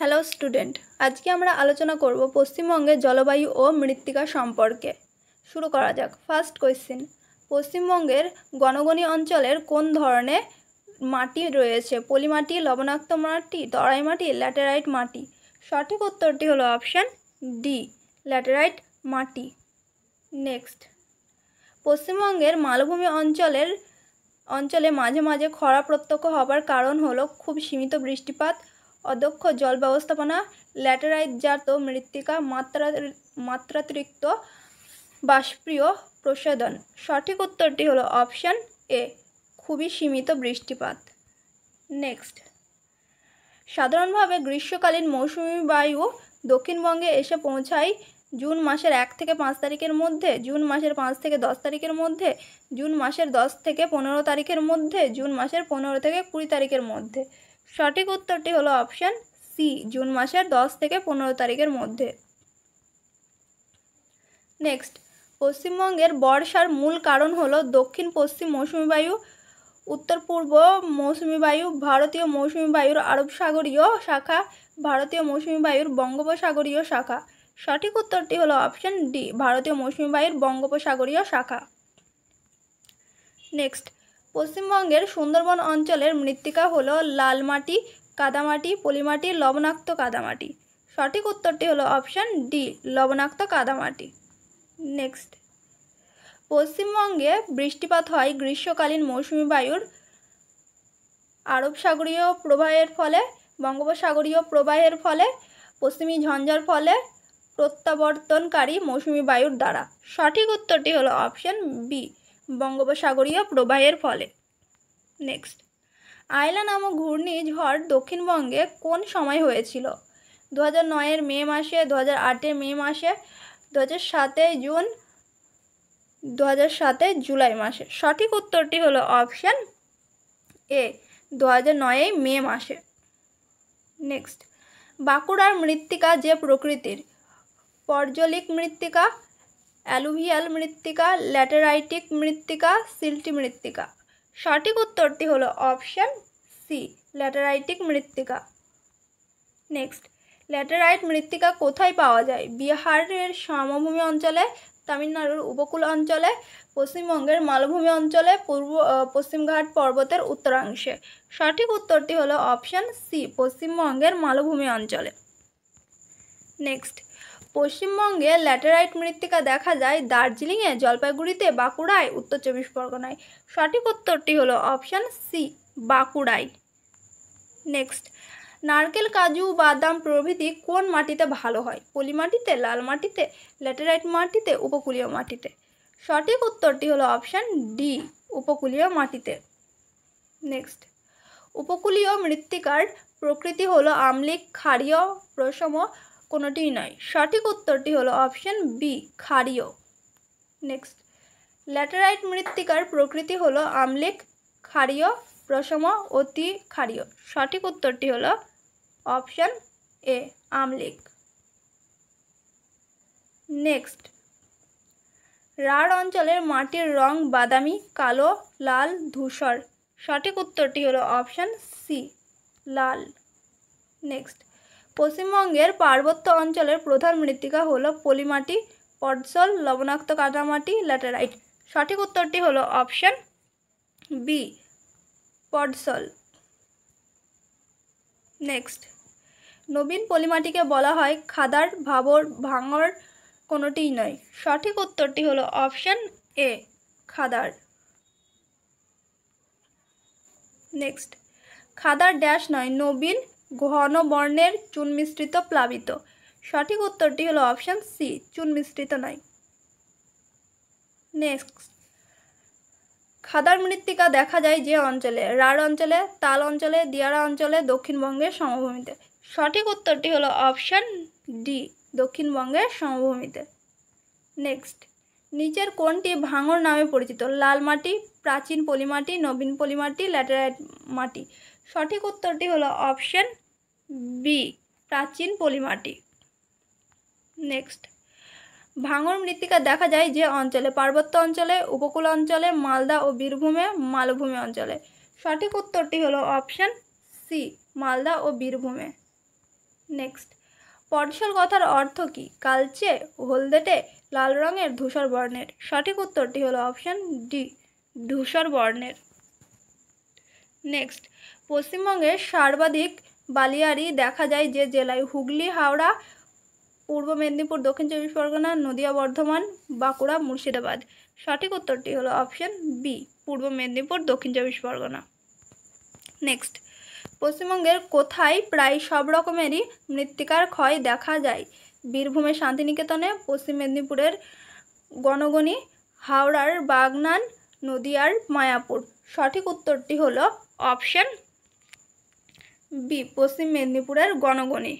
Hello student, আজকে আমরা আলোচনা করব পশ্চিমবঙ্গের জলবায়ু ও মৃত্তিকা সম্পর্কে। শুরু করা যাক। ফার্স্ট কোয়েশ্চেন, পশ্চিমবঙ্গের গণগণি অঞ্চলের কোন ধরনের মাটি রয়েছে? পলিমাটি, লবণাক্ত মাটি, তরাই মাটি, ল্যাটেরাইট মাটি। সঠিক উত্তরটি হলো অপশান ডি, ল্যাটেরাইট মাটি। নেক্সট, পশ্চিমবঙ্গের মালভূমি অঞ্চলে মাঝে মাঝে খরা প্রত্যক্ষ হবার কারণ হলো খুব সীমিত বৃষ্টিপাত, অদক্ষ জল ব্যবস্থাপনা, ল্যাটেরাইটজাত মৃত্তিকা, মাত্রাতিরিক্ত বাষ্পীয় প্রসাদন। সঠিক উত্তরটি হলো অপশান এ, খুবই সীমিত বৃষ্টিপাত। নেক্সট, সাধারণভাবে গ্রীষ্মকালীন মৌসুমি বায়ু দক্ষিণবঙ্গে এসে পৌঁছায় জুন মাসের 1 থেকে 5 তারিখের মধ্যে, জুন মাসের 5 থেকে 10 তারিখের মধ্যে, জুন মাসের 10 থেকে 15 তারিখের মধ্যে, জুন মাসের 15 থেকে 20 তারিখের মধ্যে। সঠিক উত্তরটি হলো অপশান সি, জুন মাসের 10 থেকে 15 তারিখের মধ্যে। নেক্সট, পশ্চিমবঙ্গের বর্ষার মূল কারণ হলো দক্ষিণ পশ্চিম মৌসুমি বায়ু, উত্তর পূর্ব মৌসুমি বায়ু, ভারতীয় মৌসুমি বায়ুর আরব সাগরীয় শাখা, ভারতীয় মৌসুমি বায়ুর বঙ্গোপসাগরীয় শাখা। সঠিক উত্তরটি হলো অপশান ডি, ভারতীয় মৌসুমি বায়ুর বঙ্গোপসাগরীয় শাখা। নেক্সট, পশ্চিমবঙ্গের সুন্দরবন অঞ্চলের মৃত্তিকা হলো লাল মাটি, কাদামাটি, পলিমাটি, লবণাক্ত কাদামাটি। সঠিক উত্তরটি হলো অপশান ডি, লবণাক্ত কাদামাটি। নেক্সট, পশ্চিমবঙ্গে বৃষ্টিপাত হয় গ্রীষ্মকালীন মৌসুমি বায়ুর আরব সাগরীয় প্রবাহের ফলে, বঙ্গোপসাগরীয় প্রবাহের ফলে, পশ্চিমী ঝঞ্ঝার ফলে, প্রত্যাবর্তনকারী মৌসুমি বায়ুর দ্বারা। সঠিক উত্তরটি হলো অপশান বি, বঙ্গোপসাগরীয় প্রবাহের ফলে। নেক্সট, আয়লা নামক ঘূর্ণিঝড় দক্ষিণবঙ্গে কোন সময় হয়েছিল? 2009-এর মে মাসে, 2008-এর মে মাসে, 2007 জুন, 2007 জুলাই মাসে। সঠিক উত্তরটি হলো অপশান এ, 2009 মে মাসে। নেক্সট, বাঁকুড়ার মৃত্তিকা যে প্রকৃতির, পর্জলিক মৃত্তিকা, অ্যালুভিয়াল মৃত্তিকা, ল্যাটেরাইটিক মৃত্তিকা, সিল্টি মৃত্তিকা। সঠিক উত্তরটি হলো অপশান সি, ল্যাটেরাইটিক মৃত্তিকা। নেক্সট, ল্যাটেরাইট মৃত্তিকা কোথায় পাওয়া যায়? বিহারের সমভূমি অঞ্চলে, তামিলনাড়ুর উপকূল অঞ্চলে, পশ্চিমবঙ্গের মালভূমি অঞ্চলে, পশ্চিমঘাট পর্বতের উত্তরাংশে। সঠিক উত্তরটি হলো অপশান সি, পশ্চিমবঙ্গের মালভূমি অঞ্চলে। নেক্সট, পশ্চিমবঙ্গে ল্যাটেরাইট মৃত্তিকা দেখা যায় দার্জিলিংয়ে, জলপাইগুড়িতে, বাঁকুড়ায়, উত্তর 24 পরগনায়। সঠিক উত্তরটি হলো অপশান সি, বাঁকুড়ায়। নেক্সট, নারকেল, কাজু, বাদাম প্রভৃতি কোন মাটিতে ভালো হয়? পলিমাটিতে, লাল মাটিতে, ল্যাটেরাইট মাটিতে, উপকূলীয় মাটিতে। সঠিক উত্তরটি হলো অপশান ডি, উপকূলীয় মাটিতে। নেক্সট, উপকূলীয় মৃত্তিকার প্রকৃতি হলো আম্লিক, ক্ষারীয়, প্রশম, কোনোটিই নয়। সঠিক উত্তরটি হলো অপশান বি, ক্ষারীয়। নেক্সট, ল্যাটেরাইট মৃত্তিকার প্রকৃতি হলো আম্লিক, ক্ষারীয়, প্রশম, অতি ক্ষারীয়। সঠিক উত্তরটি হলো অপশান এ, আম্লিক। নেক্সট, রাঢ় অঞ্চলের মাটির রং বাদামি, কালো, লাল, ধূসর। সঠিক উত্তরটি হলো অপশান সি, লাল। নেক্সট, পশ্চিমবঙ্গের পার্বত্য অঞ্চলের প্রধান মৃত্তিকা হলো পলিমাটি, পডসল, লবণাক্ত কাদামাটি, ল্যাটেরাইট। সঠিক উত্তরটি হলো অপশান বি, পডসল। নেক্সট, নবীন পলিমাটিকে বলা হয় খাদার, ভাবর, ভাঙর, কোনোটিই নয়। সঠিক উত্তরটি হলো অপশান এ, খাদার। নেক্সট, খাদার ড্যাশ নয়, নবীন, ঘন বর্ণের, চুন মিশ্রিত, প্লাবিত। সঠিক উত্তরটি হলো অপশান সি, চুন মিশ্রিত নয়। নেক্সট, খাদার মৃত্তিকা দেখা যায় যে অঞ্চলে? রাঢ় অঞ্চলে, তাল অঞ্চলে, দিয়ারা অঞ্চলে, দক্ষিণবঙ্গের সমভূমিতে। সঠিক উত্তরটি হলো অপশান ডি, দক্ষিণবঙ্গের সমভূমিতে। নেক্সট, নিচের কোনটি ভাঙর নামে পরিচিত? লাল মাটি, প্রাচীন পলিমাটি, নবীন পলিমাটি, ল্যাটেরাইট মাটি। সঠিক উত্তরটি হলো অপশান বি, প্রাচীন পলিমাটি। নেক্সট, ভাঙর মৃত্তিকা দেখা যায় যে অঞ্চলে? পার্বত্য অঞ্চলে, উপকূল অঞ্চলে, মালদা ও বীরভূমে, মালভূমি অঞ্চলে। সঠিক উত্তরটি হলো অপশান সি, মালদা ও বীরভূমে। নেক্সট, পটশোল কথার অর্থ কি? কালচে, হলদেটে, লাল রঙের, ধূসর বর্ণের। সঠিক উত্তরটি হলো অপশান ডি, ধূসর বর্ণের। নেক্সট, পশ্চিমবঙ্গের সর্বাধিক বালিয়াড়ি দেখা যায় যে জেলায়? হুগলি, হাওড়া, পূর্ব মেদিনীপুর, দক্ষিণ চব্বিশ পরগনা, নদিয়া, বর্ধমান, বাঁকুড়া, মুর্শিদাবাদ। সঠিক উত্তরটি হলো অপশান বি, পূর্ব মেদিনীপুর, দক্ষিণ চব্বিশ পরগনা। নেক্সট, পশ্চিমবঙ্গের কোথায় প্রায় সব রকমেরই মৃত্তিকার ক্ষয় দেখা যায়? বীরভূমের শান্তিনিকেতনে, পশ্চিম মেদিনীপুরের গণগণি, হাওড়ার বাগনান, নদিয়ার মায়াপুর। সঠিক উত্তরটি হলো অপশান বি, পশ্চিম মেদিনীপুরের গণগণি।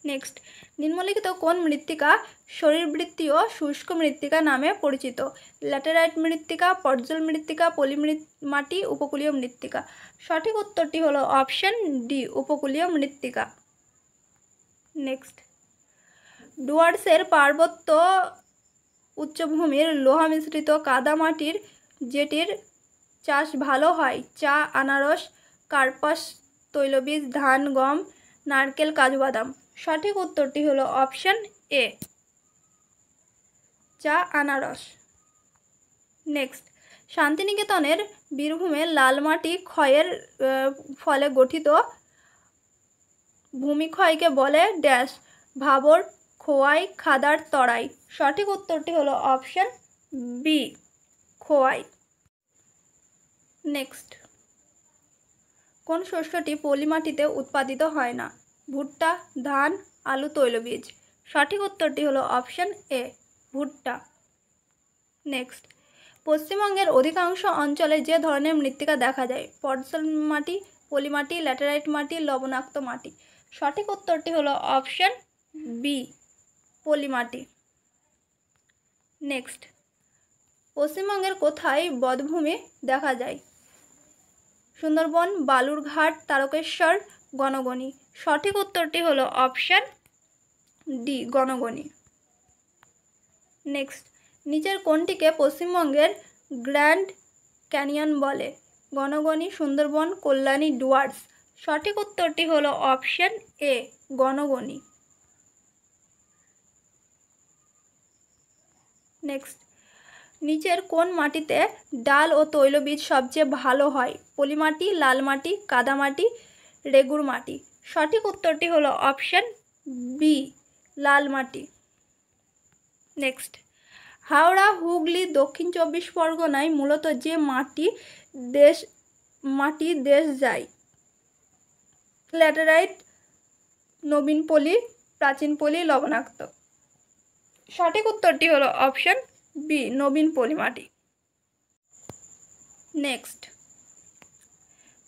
নেক্সট, নিম্নলিখিত কোন মৃত্তিকা শরীরবৃত্তীয় শুষ্ক মৃত্তিকা নামে পরিচিত? ল্যাটেরাইট মৃত্তিকা, পর্জল মৃত্তিকা, পলি মাটি, উপকূলীয় মৃত্তিকা। সঠিক উত্তরটি হলো অপশান ডি, উপকূলীয় মৃত্তিকা। নেক্সট, ডুয়ার্সের পার্বত্য উচ্চভূমির লোহা মিশ্রিত কাদা মাটির যেটির চাষ ভালো হয়? চা, আনারস, কার্পাস, তৈলবীজ, ধান, গম, নারকেল, কাজু বাদাম। সঠিক উত্তরটি হলো অপশান এ, চা, আনারস। নেক্সট, শান্তিনিকেতনের বীরভূমে লাল মাটি ক্ষয়ের ফলে গঠিত ভূমিক্ষয়কে বলে ড্যাশ? ভাবর, খোয়াই, খাদার, তরাই। সঠিক উত্তরটি হলো অপশান বি, খোয়াই। নেক্সট, কোন শস্যটি পলি মাটিতে উৎপাদিত হয় না? ভুট্টা, ধান, আলু, তৈলবীজ। সঠিক উত্তরটি হলো অপশান এ, ভুট্টা। নেক্সট, পশ্চিমবঙ্গের অধিকাংশ অঞ্চলে যে ধরনের মৃত্তিকা দেখা যায়? পটশোল মাটি, পলি মাটি, ল্যাটেরাইট মাটি, লবণাক্ত মাটি। সঠিক উত্তরটি হলো অপশান বি, পলি মাটি। নেক্সট, পশ্চিমবঙ্গের কোথায় বধ্যভূমি দেখা যায়? সুন্দরবন, বালুরঘাট, তারকেশ্বর, গণগণি। সঠিক উত্তরটি হলো অপশান ডি, গণগণি। নেক্সট, নিচের কোনটিকে পশ্চিমবঙ্গের গ্র্যান্ড ক্যানিয়ন বলে? গণগণি, সুন্দরবন, কল্যাণী, ডুয়ার্স। সঠিক উত্তরটি হলো অপশান এ, গণগণি। নেক্সট, নিচের কোন মাটিতে ডাল ও তৈলবীজ সবচেয়ে ভালো হয়? পলি মাটি, লাল মাটি, কাদা মাটি, রেগুর মাটি। সঠিক উত্তরটি হলো অপশান বি, লাল মাটি। নেক্সট, হাওড়া, হুগলি, দক্ষিণ চব্বিশ পরগনায় মূলত যে মাটি দেশ যায়? ল্যাটেরাইট, নবীন পলি, প্রাচীন পলি, লবণাক্ত। সঠিক উত্তরটি হলো অপশান বি, নবীন পলি মাটি। নেক্সট,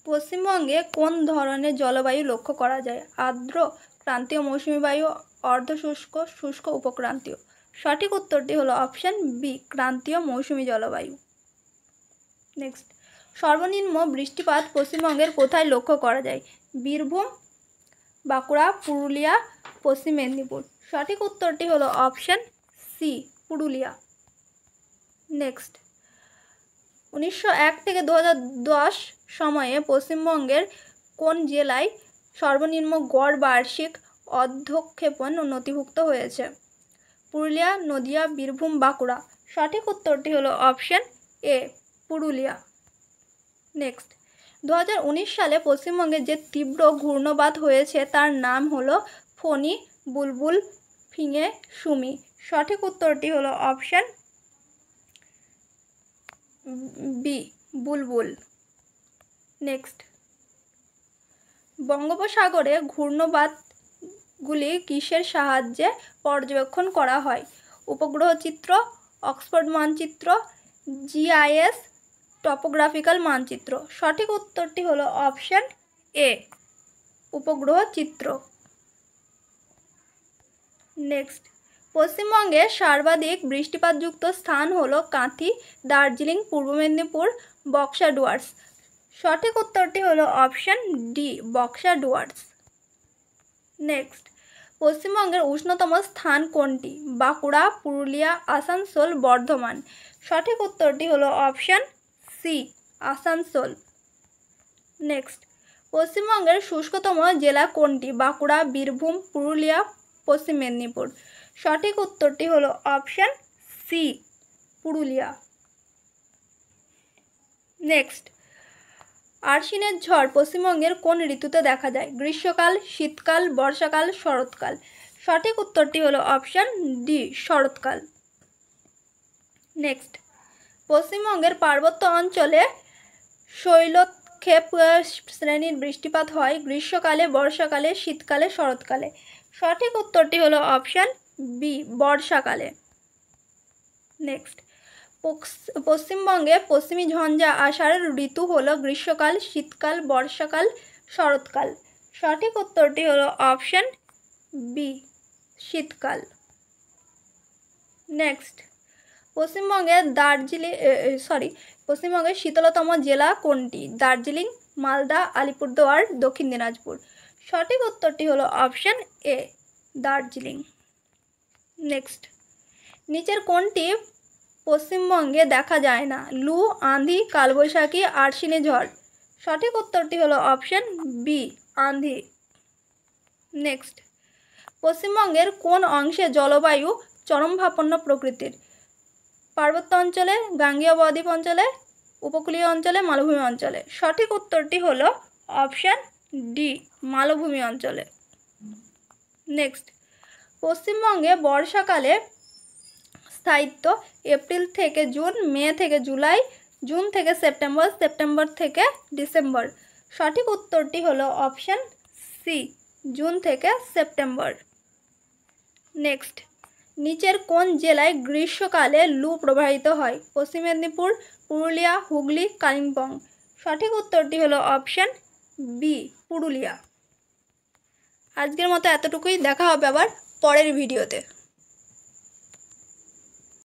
পশ্চিমবঙ্গে কোন ধরনের জলবায়ু লক্ষ্য করা যায়? আর্দ্র, ক্রান্তীয় মৌসুমী বায়ু, অর্ধশুষ্ক, শুষ্ক, উপক্রান্তীয়। সঠিক উত্তরটি হলো অপশান বি, ক্রান্তীয় মৌসুমী জলবায়ু। নেক্সট, সর্বনিম্ন বৃষ্টিপাত পশ্চিমবঙ্গের কোথায় লক্ষ্য করা যায়? বীরভূম, বাঁকুড়া, পুরুলিয়া, পশ্চিম মেদিনীপুর। সঠিক উত্তরটি হলো অপশান সি, পুরুলিয়া। নেক্সট, 1901 থেকে 2010 সময়ে পশ্চিমবঙ্গের কোন জেলায় সর্বনিম্ন গড় বার্ষিক অধঃক্ষেপণ নথিভুক্ত হয়েছে? পুরুলিয়া, নদিয়া, বীরভূম, বাঁকুড়া। সঠিক উত্তরটি হলো অপশান এ, পুরুলিয়া। নেক্সট, 2019 সালে পশ্চিমবঙ্গে যে তীব্র ঘূর্ণবাত হয়েছে তার নাম হলো ফণী, বুলবুল, ফিঙে, সুমি। সঠিক উত্তরটি হলো অপশান বি, বুলবুল। নেক্সট, বঙ্গোপসাগরে ঘূর্ণবাতগুলি কিসের সাহায্যে পর্যবেক্ষণ করা হয়? উপগ্রহ চিত্র, অক্সফোর্ড মানচিত্র, GIS, টপোগ্রাফিক্যাল মানচিত্র। সঠিক উত্তরটি হলো অপশান এ, উপগ্রহ চিত্র। নেক্সট, পশ্চিমবঙ্গে সর্বাধিক বৃষ্টিপাতযুক্ত স্থান হলো কাঁথি, দার্জিলিং, পূর্ব মেদিনীপুর, বক্সা, ডুয়ার্স। সঠিক উত্তরটি হলো option D, Buxa, Dooars. Next, পশ্চিমবঙ্গের উষ্ণতম স্থান কোনটি? বাঁকুড়া, পুরুলিয়া, আসানসোল, বর্ধমান। সঠিক উত্তরটি হলো অপশান সি, আসানসোল। নেক্সট, পশ্চিমবঙ্গের শুষ্কতম জেলা কোনটি? বাঁকুড়া, বীরভূম, পুরুলিয়া, পশ্চিম মেদিনীপুর। সঠিক উত্তরটি হলো অপশান সি, পুরুলিয়া। নেক্সট, আশ্বিনের ঝড় পশ্চিমবঙ্গের কোন ঋতুতে দেখা যায়? গ্রীষ্মকাল, শীতকাল, বর্ষাকাল, শরৎকাল। সঠিক উত্তরটি হলো অপশান ডি, শরৎকাল। নেক্সট, পশ্চিমবঙ্গের পার্বত্য অঞ্চলে শৈলক্ষেপ শ্রেণীর বৃষ্টিপাত হয় গ্রীষ্মকালে, বর্ষাকালে, শীতকালে, শরৎকালে। সঠিক উত্তরটি হলো অপশান বি, বর্ষাকালে। নেক্সট, পশ্চিমবঙ্গে পশ্চিমী ঝঞ্ঝা আসার ঋতু হলো গ্রীষ্মকাল, শীতকাল, বর্ষাকাল, শরৎকাল। সঠিক উত্তরটি হলো অপশান বি, শীতকাল। নেক্সট, পশ্চিমবঙ্গের পশ্চিমবঙ্গের শীতলতম জেলা কোনটি? দার্জিলিং, মালদা, আলিপুরদুয়ার, দক্ষিণ দিনাজপুর। সঠিক উত্তরটি হলো অপশান এ, দার্জিলিং। নেক্সট, নিচের কোনটি পশ্চিমবঙ্গে দেখা যায় না? লু, আঁধি, কালবৈশাখী, আশ্বিনী ঝড়। সঠিক উত্তরটি হলো অপশান বি, আঁধি। নেক্সট, পশ্চিমবঙ্গের কোন অংশে জলবায়ু চরমভাবাপন্ন প্রকৃতির? পার্বত্য অঞ্চলে, গাঙ্গেয় বদ্বীপ অঞ্চলে, উপকূলীয় অঞ্চলে, মালভূমি অঞ্চলে। সঠিক উত্তরটি হলো অপশান ডি, মালভূমি অঞ্চলে। নেক্সট, পশ্চিমবঙ্গে বর্ষাকালে স্থায়িত্ব এপ্রিল থেকে জুন, মে থেকে জুলাই, জুন থেকে সেপ্টেম্বর, সেপ্টেম্বর থেকে ডিসেম্বর। সঠিক উত্তরটি হলো অপশান সি, জুন থেকে সেপ্টেম্বর। নেক্সট, নিচের কোন জেলায় গ্রীষ্মকালে লু প্রবাহিত হয়? পশ্চিম মেদিনীপুর, পুরুলিয়া, হুগলি, কালিম্পং। সঠিক উত্তরটি হলো অপশান বি, পুরুলিয়া। আজকের মতো এতটুকুই, দেখা হবে আবার পরের ভিডিওতে।